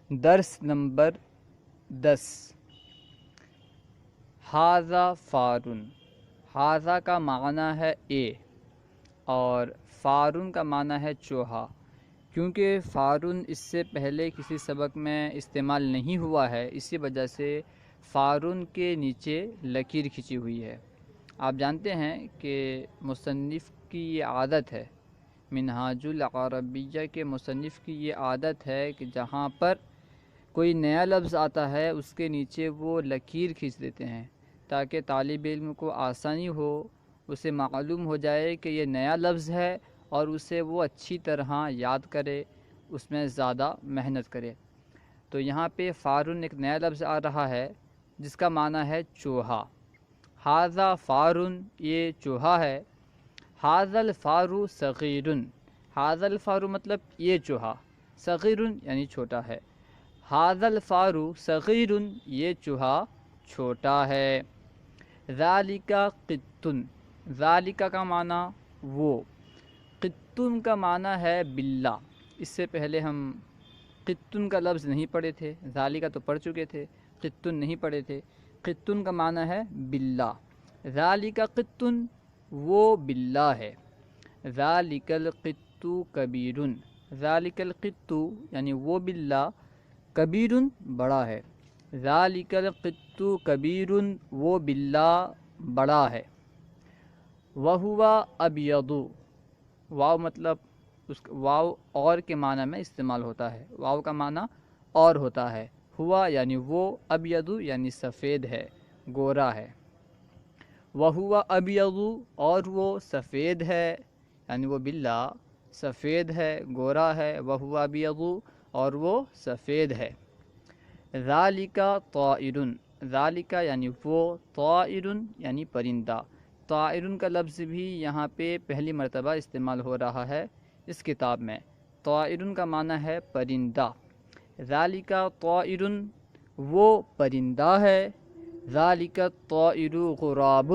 درس number 10۔ ھذا foreign, ھذا کا معنی ہے اے اور فارن کا معنی ہے چوہا۔ کیونکہ فارن اس سے پہلے کسی سبق میں استعمال نہیں ہوا ہے، اسی وجہ سے فارن کے نیچے لکیر کھینچی ہوئی ہے۔ آپ جانتے ہیں کہ مصنف کی یہ عادت ہے، منہاج العربیہ کے مصنف کی یہ عادت ہے کہ جہاں پر کوئی نیا لفظ آتا ہے اس کے نیچے وہ لکیر کھینچ دیتے ہیں تاکہ طالب علم کو آسانی ہو، اسے معلوم ہو جائے کہ یہ نیا لفظ ہے اور اسے وہ اچھی طرح یاد کرے، اس میں زیادہ محنت کرے۔ تو یہاں پہ فارن ایک نیا لفظ آ رہا ہے جس کا معنی ہے چوہا۔ ھذا فارن، یہ چوہا ہے۔ ھذا الفار صغیر، ھذا الفار مطلب یہ چوہا، صغیر یعنی چھوٹا ہے۔ ھذا الفار صغیر، یہ چوہا چھوٹا ہے۔ ذالک قط، ذالک کا معنی وہ، قطن کا معنی ہے بلّہ۔ اس سے پہلے ہم قطن کا لفظ نہیں پڑھے تھے، ذالک تو پڑھ چکے تھے، قطن نہیں پڑھے تھے۔ قطن کا معنی ہے بلّہ، ذالک قطن، وہ بلّہ ہے۔ ذالک القط کبیر، ذالک القط یعنی وہ بلّہ، کبیر بڑا ہے۔ ذالک القط کبیر، وہ بلّہ بڑا ہے۔ وہو ابیض، واو مطلب واو اور کے معنی میں استعمال ہوتا ہے، واو کا معنی اور ہوتا ہے۔ ہوا یعنی وہ، ابیض یعنی سفید ہے، گورا ہے۔ وہو ابیض، اور وہ سفید ہے، یعنی وہ بلّہ سفید ہے، گورا ہے۔ وہو ابیض، اور وہ سفید ہے۔ ذالک طائر، ذالک یعنی وہ، طائر یعنی پرندہ۔ طائر کا لفظ بھی یہاں پہ پہلی مرتبہ استعمال ہو رہا ہے اس کتاب میں۔ طائر کا معنی ہے پرندہ۔ ذالک طائر، وہ پرندہ ہے۔ ذالک الطائر غراب،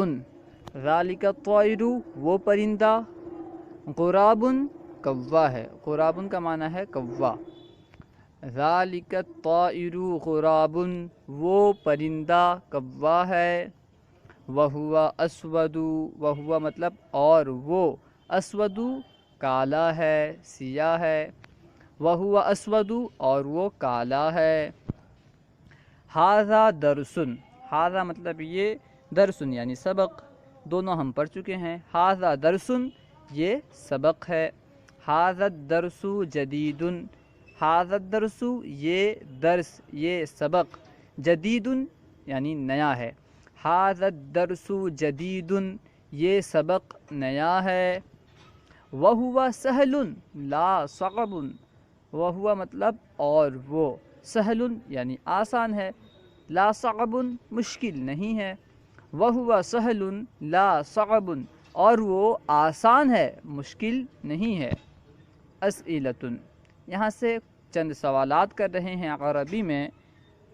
ذالک الطائر، وہ پرندہ، غراب کوا ہے، غراب کا معنی ہے کوا۔ ذالک الطائر غراب، وہ پرندہ کوا ہے۔ وہو اسود، وہو مطلب اور وہ، اسود کالا ہے، سیاہ ہے۔ وہو اسود، اور وہ کالا ہے۔ ھذا درس، ھذا مطلب یہ، درس یعنی سبق، دونوں ہم پڑھ چکے ہیں۔ ھذا درس، یہ سبق ہے۔ ھذا الدرس جدید، ھذا الدرس، یہ درس، یہ سبق، جدید یعنی نیا ہے۔ ھذا الدرس جدید، یہ سبق نیا ہے۔ وہو سہل لا صعب، وہو مطلب اور وہ، سہل یعنی آسان ہے، لا صعب مشکل نہیں ہے۔ وہو سہل لا صعب، اور وہ آسان ہے، مشکل نہیں ہے۔ اسئلۃ، یہاں سے چند سوالات کر رہے ہیں عربی میں،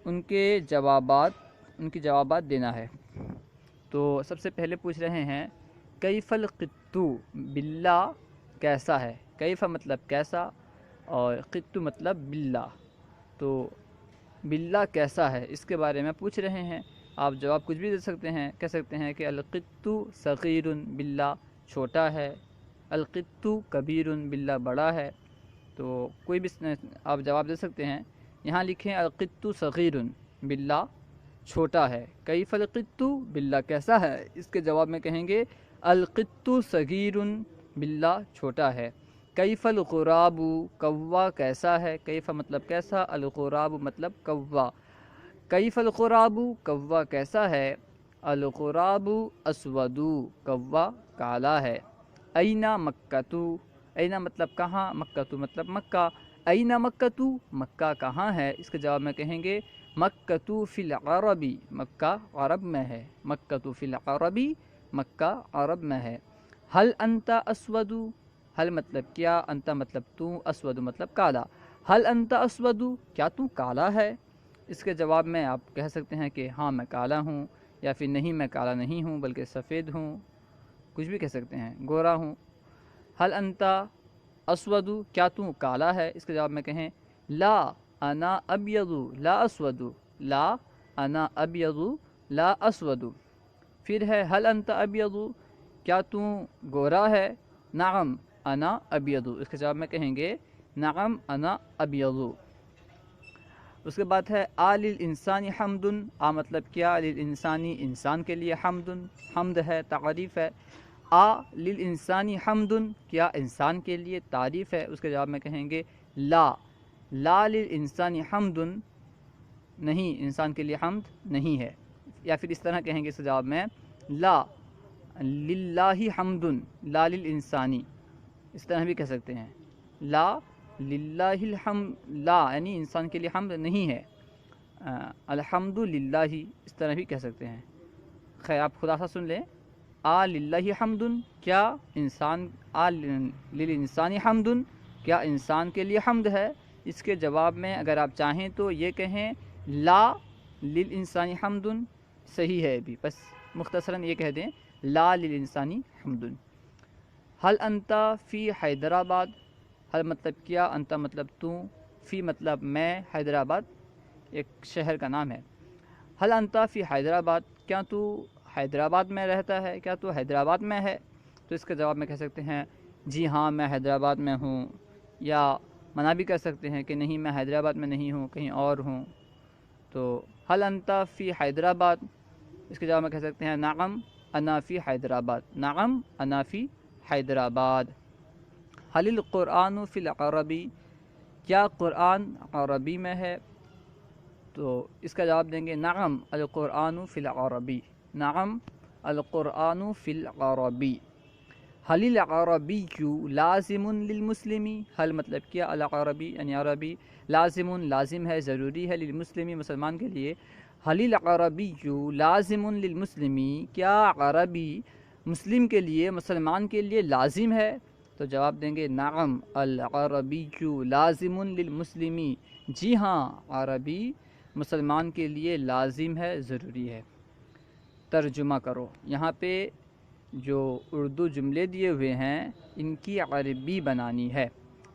ان کے جوابات دینا ہے۔ تو سب سے پہلے پوچھ رہے ہیں کیف القط، بلّہ کیسا ہے، کیف مطلب کیسا اور قط مطلب بلّہ، تو بلّہ کیسا ہے اس کے بارے میں پوچھ رہے ہیں۔ آپ جواب کچھ بھی دے سکتے ہیں، کہہ سکتے ہیں کہ القط صغیر، بلّہ چھوٹا ہے۔ القط کبیر، بلّہ بڑا ہے۔ تو کوئی بھی آپ جواب دے سکتے ہیں۔ یہاں لکھیں القط صغیر، بلّہ چھوٹا ہے۔ کیف القط، بلّہ کیسا ہے، اس کے جواب میں کہیں گے القط صغیر، بلّہ چھوٹا ہے۔ کیف الغراب، کوا کیسا ہے، کیف مطلب کیسا، الغراب مطلب کوا۔ کیف الغراب، کوا کیسا ہے۔ الغراب اسود، کوا کالا ہے۔ این مکۃ، این مطلب کہاں، مکۃ مطلب مکہ۔ این مکۃ، مکہ کہاں ہے، اس کے جواب میں کہیں گے مکۃ فی العرب، مکہ عرب میں ہے۔ مکۃ فی العرب، مکہ عرب میں ہے۔ حل انت اسود، حل مطلب کیا، انت مطلب تو، اسود مطلب کالا۔ حل انت اسود، کیا تو کالا ہے، اس کے جواب میں آپ کہہ سکتے ہیں کہ ہاں میں کالا ہوں، یا پھر نہیں میں کالا نہیں ہوں بلکہ سفید ہوں، کچھ بھی کہہ سکتے ہیں، گورا ہوں۔ حل انت اسود، کیا تو کالا ہے، اس کے جواب میں کہیں لا انا ابیض لا اسود، لا انا ابیض لا اسود۔ پھر ہے هل انت ابیض، کیا تو گورا ہے؟ نعم انا ابیض، اس کے جواب میں کہیں گے نعم انا ابیض۔ اس کے بعد ہے للانسان حمد، مطلب کیا؟ للانسانی انسان کے لیے حمد، حمد ہے تعریف ہے۔ للانسانی حمد، کیا انسان کے لیے تعریف ہے؟ اس کے جواب میں کہیں گے لا للانسان حمد، نہیں انسان کے لیے حمد نہیں ہے۔ یا پھر اس طرح کہیں گے اس کے جواب میں لا للہ حمد لا للانسانی، اس طرح بھی کہہ سکتے ہیں لا للہ الحمد، لا یعنی انسان کے لیے حمد نہیں ہے، الحمد للہ اس طرح بھی کہہ سکتے ہیں۔ خیر آپ خلاصہ سن لیں، للہ حمد، کیا انسان، للانسان حمد، کیا انسان کے لیے حمد ہے؟ اس کے جواب میں اگر آپ چاہیں تو یہ کہیں لا للانسان حمد، صحیح ہے بھی، بس مختصراً یہ کہہ دیں لا للانسان حمد۔ هل انت فی حیدرآباد، ہل مطلب کیا، انت مطلب تو، فی مطلب میں، حیدرآباد ایک شہر کا نام ہے۔ هل انت فی حیدرآباد، کیا تو حیدرآباد میں رہتا ہے، کیا تو حیدرآباد میں ہے؟ تو اس کے جواب میں کہہ سکتے ہیں جی ہاں میں حیدرآباد میں ہوں، یا منع بھی کر سکتے ہیں کہ نہیں میں حیدرآباد میں نہیں ہوں، کہیں اور ہوں۔ تو هل انت فی حیدرآباد، اس کے جواب میں کہہ سکتے ہیں نعم انا فی حیدرآباد، نعم انا فی حیدرآباد۔ هل القرآن فی العربی، کیا قرآن عربی میں ہے؟ تو اس کا جواب دیں گے نعم القرآن فی العربی، نعم القرآن فی العربی۔ هل العربی لازم للمسلم، حل مطلب کیا، العربی یعنی عربی، لازم لازم ہے، ضروری ہے، للمسلم مسلمان کے لیے۔ هل العربی لازم للمسلم، کیا عربی مسلم کے لیے، مسلمان کے لیے لازم ہے؟ تو جواب دیں گے نعم العربی لازم للمسلم، جی ہاں عربی مسلمان کے لیے لازم ہے، ضروری ہے۔ ترجمہ کرو، یہاں پہ جو اردو جملے دیے ہوئے ہیں ان کی عربی بنانی ہے۔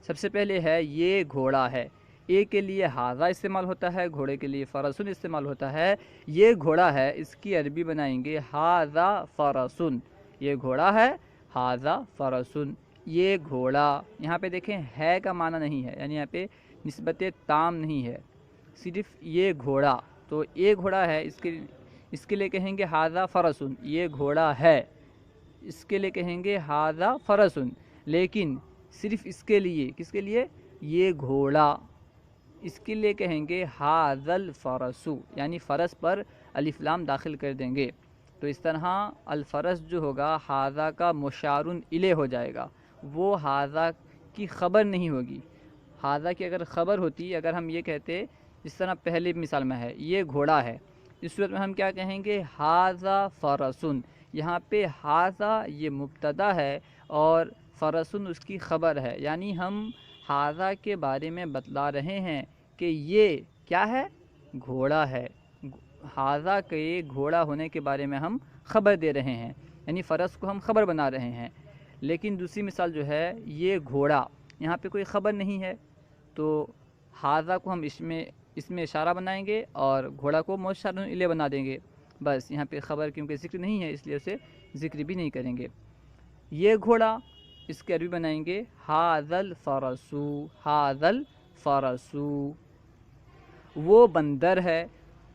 سب سے پہلے ہے یہ گھوڑا ہے، اے کے لیے ہاذا استعمال ہوتا ہے، گھوڑے کے لیے فرسن استعمال ہوتا ہے۔ یہ گھوڑا ہے، اس کی عربی بنائیں گے ہاذا فرسن، یہ گھوڑا ہے، ہاذا فرسن، یہ گھوڑا۔ یہاں پہ دیکھیں ہے کا معنی نہیں ہے، یعنی یہاں پہ نسبت تام نہیں ہے، صرف یہ گھوڑا۔ تو یہ گھوڑا ہے، اس کے لیے کہیں گے ہاذا فرسن، یہ گھوڑا ہے، اس کے لیے کہیں گے ہاذا فرسن، لیکن صرف اس کے لیے، کس کے لیے؟ یہ گھوڑا، اس کے لیے کہیں گے ہاذا الفرس، یعنی فرس پر الف لام داخل کر دیں گے۔ تو اس طرح الفرس جو ہوگا ہاذا کا مشار الیہ ہو جائے گا، وہ ہاذا کی خبر نہیں ہوگی۔ ہاذا کی اگر خبر ہوتی، اگر ہم یہ کہتے جس طرح پہلی مثال میں ہے یہ گھوڑا ہے، اس صورت میں ہم کیا کہیں گے ہاذا فرسن۔ یہاں پہ ہاذا یہ مبتدا ہے اور فرسن اس کی خبر ہے، یعنی ہم ہاذا کے بارے میں بتلا رہے ہیں کہ یہ کیا ہے، گھوڑا ہے، ہاذا کے گھوڑا ہونے کے بارے میں ہم خبر دے رہے ہیں، یعنی فرس کو ہم خبر بنا رہے ہیں۔ لیکن دوسری مثال جو ہے یہ گھوڑا، یہاں پہ کوئی خبر نہیں ہے، تو ہاذا کو ہم اس میں اشارہ بنائیں گے اور گھوڑا کو مشار الیہ بنا دیں گے، بس یہاں پہ خبر کیونکہ ذکر نہیں ہے اس لیے اسے ذکر بھی نہیں کریں گے۔ یہ گھوڑا، اس کے عربی بنائیں گے ہاذا الفرس، ہاذا الفرس۔ وہ بندر ہے،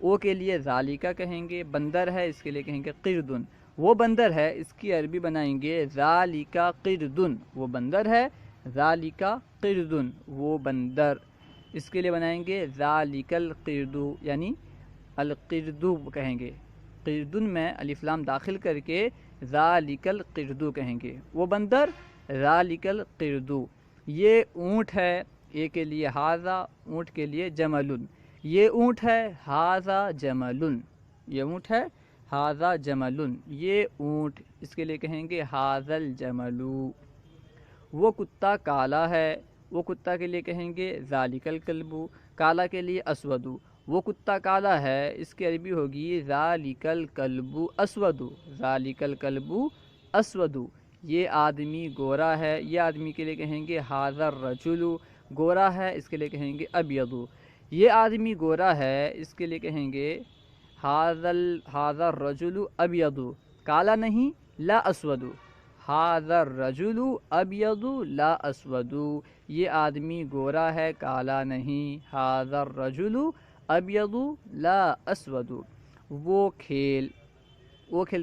او کے لیے ذالکا کہیں گے، بندر ہے اس کے لیے کہیں گے قردن، وہ بندر ہے، اس کی عربی بنائیں گے ذالکا قردن، وہ بندر ہے، ذالکا قردن، وہ بندر، اس کے لیے بنائیں گے ذالک القرد، یعنی القرد کہیں گے، قردن میں الف لام داخل کر کے ذالک القرد کہیں گے، وہ بندر، ذالک القرد۔ یہ اونٹ ہے، اے کے لیے ہاذا، اونٹ کے لیے جمل، یہ اونٹ ہے ہاذا جمل، یہ اونٹ ہے ہاذا جمل، یہ اونٹ، اس کے لیے کہیں گے ہاذا الجمل۔ وہ کتا کالا ہے، وہ کتا کے لیے کہیں گے ذالک الکلب، کالا کے لیے اسود، وہ کتا کالا ہے، اس کی عربی ہوگی ذالک الکلب اسود، ذالک الکلب اسود۔ یہ آدمی گورا ہے، یہ آدمی کے لیے کہیں گے ہاذا الرجل، گورا ہے، اس کے لیے کہیں گے ابیض۔ یہ آدمی گورا ہے، اس کے لیے کہیں گے ھذا الرجل ابیض، کالا نہیں، لا اسود، ھذا الرجل ابیض لا اسود، یہ آدمی گورا ہے، کالا نہیں، ھذا الرجل ابیض لا اسود۔ وہ کھیل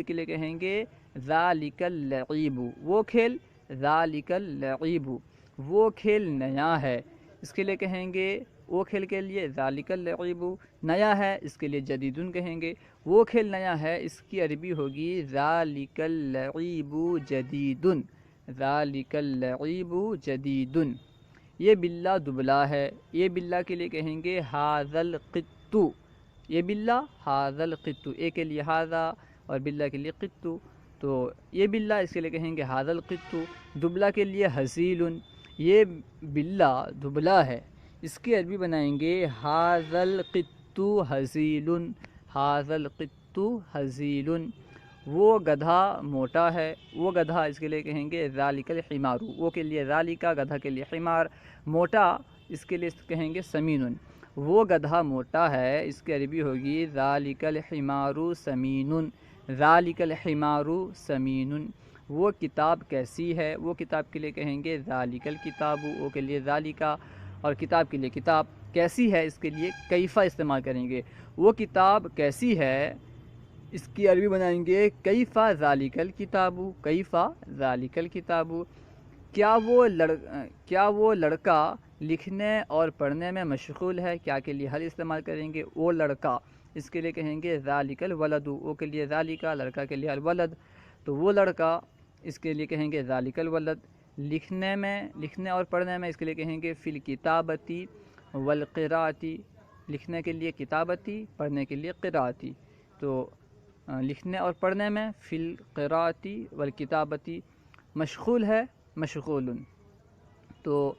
کے لیے کہیں گے ذالک اللعیب، وہ کھیل، ذالک اللعیب، وہ کھیل نیا ہے، اس کے لیے کہیں گے وہ کھیل کے لیے ذالک اللعیب، نیا ہے، اس کے لیے جدیدن کہیں گے، وہ کھیل نیا ہے، اس کی عربی ہوگی ذالک اللعیب جدیدن، ذالک اللعیب جدیدن۔ یہ بلہ دبلا ہے، یہ بلہ کے لیے کہیں گے ھذا القط، یہ بلہ ھذا القط، اے کے لیے ھذا اور بلہ کے لیے قط، تو یہ بلہ اس کے لیے کہیں گے ھذا القط۔ دبلا کے لیے ہزیل، یہ بلہ دبلا ہے، اس کی عربی بنائیں گے ھذا القط ہزیل، ھذا القط ہزیل۔ وہ گدھا موٹا ہے، وہ گدھا اس کے لیے کہیں گے ذالک الحمار، وہ کے لیے ذالکا، گدھا کے لیے حمار، موٹا اس کے لیے کہیں گے سمین، وہ گدھا موٹا ہے، اس کی عربی ہوگی ذالک الحمار سمین، ذالک الحمار سمین۔ وہ کتاب کیسی ہے، وہ کتاب کے لیے کہیں گے ذالک الکتاب، وہ کے لیے ذالکا اور کتاب کے لیے کتاب، کیسی ہے اس کے لیے کیفا استعمال کریں گے، وہ کتاب کیسی ہے، اس کی عربی بنائیں گے کیفا ذالک الکتاب، کیفا ذالک الکتاب۔ کیا وہ لڑکا لکھنے اور پڑھنے میں مشغول ہے، کیا کے لیے حل استعمال کریں گے وہ لڑکا، اس کے لیے کہیں گے ذالک الولد، وہ کے لیے ذالکا، لڑکا کے لیے الولد، تو وہ لڑکا اس کے لیے کہیں گے ذالک الولد۔ لکھنے اور پڑھنے میں اس کے لیے کہیں گے فی الکتابتی والقراءتی، لکھنے کے لیے کتابتی، پڑھنے کے لیے قراءتی، تو لکھنے اور پڑھنے میں فی القراءتی والکتابتی، مشغول ہے مشغول، تو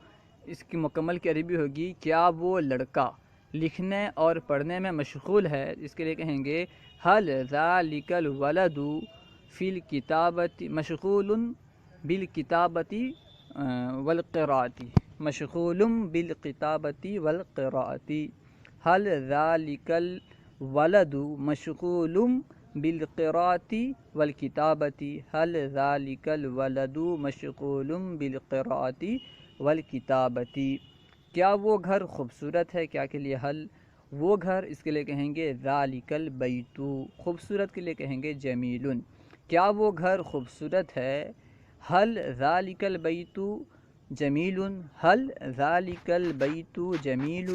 اس کی مکمل کی عربی ہوگی کیا وہ لڑکا لکھنے اور پڑھنے میں مشغول ہے، اس کے لیے کہیں گے حل ذالک الولد فی الکتابۃ مشغول بالکتابۃ والقراءۃ، مشغول بالکتابۃ والقراءۃ، حل ذالک الولد مشغول بالقراءۃ والکتابۃ، حل ذالک الولد مشغول بالقراءۃ والکتابۃ۔ کیا وہ گھر خوبصورت ہے، کیا کے لیے حل، وہ گھر اس کے لیے کہیں گے ذالک البیت، خوبصورت کے لیے کہیں گے جمیل۔ کیا وہ گھر خوبصورت ہے، حل ذالک البیت جمیل، حل ذالک البیت جمیل۔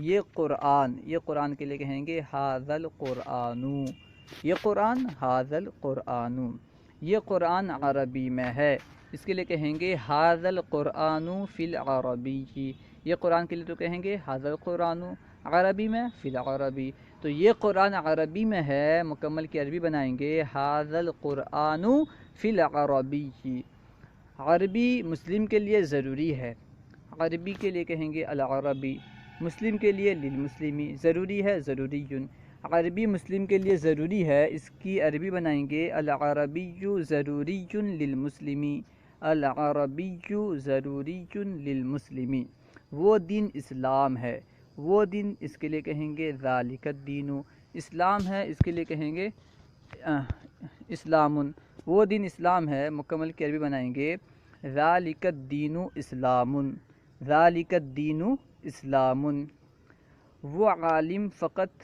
یہ قرآن کے لیے کہیں گے ھذا القرآن، یہ قرآن ھذا القرآن، یہ قرآن عربی میں ہے، اس کے لیے کہیں گے ھذا القرآن فی العربی، یہ قرآن کے لیے تو کہیں گے ھذا القرآن، عربی میں فی العربی، تو یہ قرآن عربی میں ہے، مکمل کی عربی بنائیں گے ھذا القرآن فی العربی۔ عربی مسلم کے لیے ضروری ہے، عربی کے لیے کہیں گے العربی، مسلم کے لیے للمسلمی، ضروری ہے ضروری، عربی مسلم کے لیے ضروری ہے، اس کی عربی بنائیں گے العربی ضروری للمسلمی، العربی ضروری للمسلمی۔ وہ دین اسلام ہے، وہ دین اس کے لیے کہیں گے ذالک الدین، اسلام ہے، اس کے لیے کہیں گے اسلام، وہ دین اسلام ہے، مکمل کی عربی بنائیں گے ذالک الدین اسلام، ذالک الدین اسلام۔ وہ عالم فقط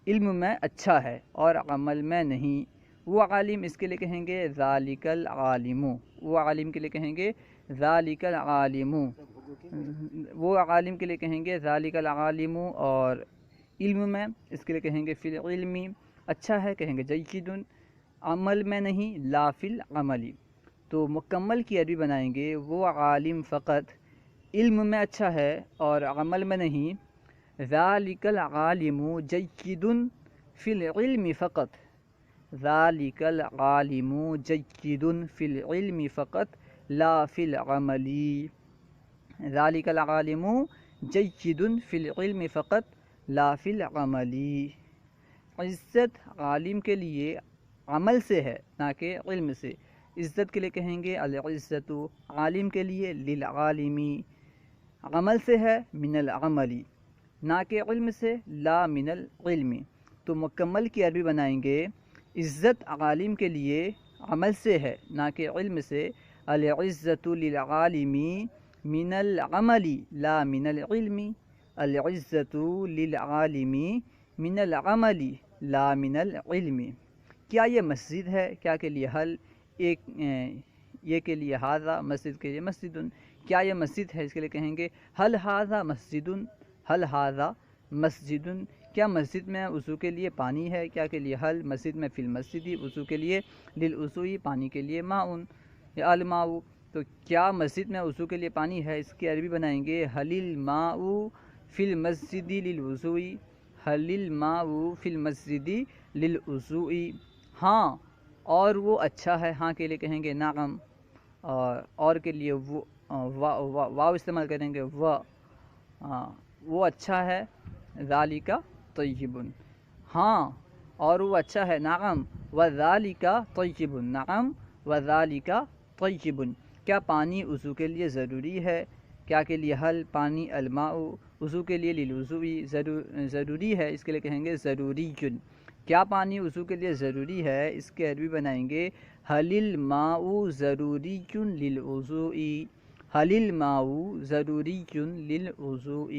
علم میں اچھا ہے اور عمل میں نہیں، وہ عالم اس کے لیے کہیں گے ذالک العالم، وہ عالم کے لیے کہیں گے ذالک العالم، وہ عالم کے لیے کہیں گے ذالک العالم، اور علم میں اس کے لیے کہیں گے فی العلم، اچھا ہے کہیں گے جید، عمل میں نہیں لا فی العمل، تو مکمل کی عربی بنائیں گے وہ عالم فقط علم میں اچھا ہے اور عمل میں نہیں، ذالک العالم جید فی العلم فقط، ذالک العالم جید فی العلم فقط لا فی العمل، ذالک العالم جید فی العلم فقط لا فی العمل۔ عزت عالم کے لیے عمل سے ہے نہ کہ علم سے، عزت کے لیے کہیں گے العزت، عالم کے لیے للعالمی، عمل سے ہے من العمل، نا کے علم سے، لا من العلم. تو مکمل کی عربی بنائیں گے عزت عالم کے لیے عمل سے ہے، نا کہ علم سے. العزت للعالم من العمل لا من العلم. العزت للعالم من العمل لا من العلم. کیا یہ مسجد ہے؟ کیا کے لیے حل، ایک یہ کے لیے ہاذا، مسجد کے لیے مسجد. کیا یہ مسجد ہے؟ اس کے لیے کہیں گے حل ہاذا مسجد، حل ہاذا مسجد. کیا مسجد میں وضو کے لیے پانی ہے؟ کیا کے لیے حل، مسجد میں فی المسجد، وضو کے لیے، للوضوء پانی کے لیے، ماؤن یا الماء. تو کیا مسجد میں وضو کے لیے پانی ہے؟ اس کی عربی بنائیں گے حل الماء فی المسجد للوضوء، حل الماء فی المسجد للوضوء. ہاں اور وہ اچھا ہے، ہاں کے لیے کہیں گے نعم، اور کے لیے وہ واو استعمال کریں گے وہ اچھا ہے، ذالک طیب. ہاں اور وہ اچھا ہے، نعم وذالک طیب، نعم وذالک طیب. کیا پانی وضو کے لیے ضروری ہے؟ کیا کے لیے حل، پانی الماء وضو کے لیے، للوضوء ضروری ہے، اس کے لیے کہیں گے ضروری. کیا پانی وضو کے لیے ضروری ہے؟ اس کے عربی بنائیں گے حل الماء ضروری للوضوء، حل الماء ضروری للوضوء.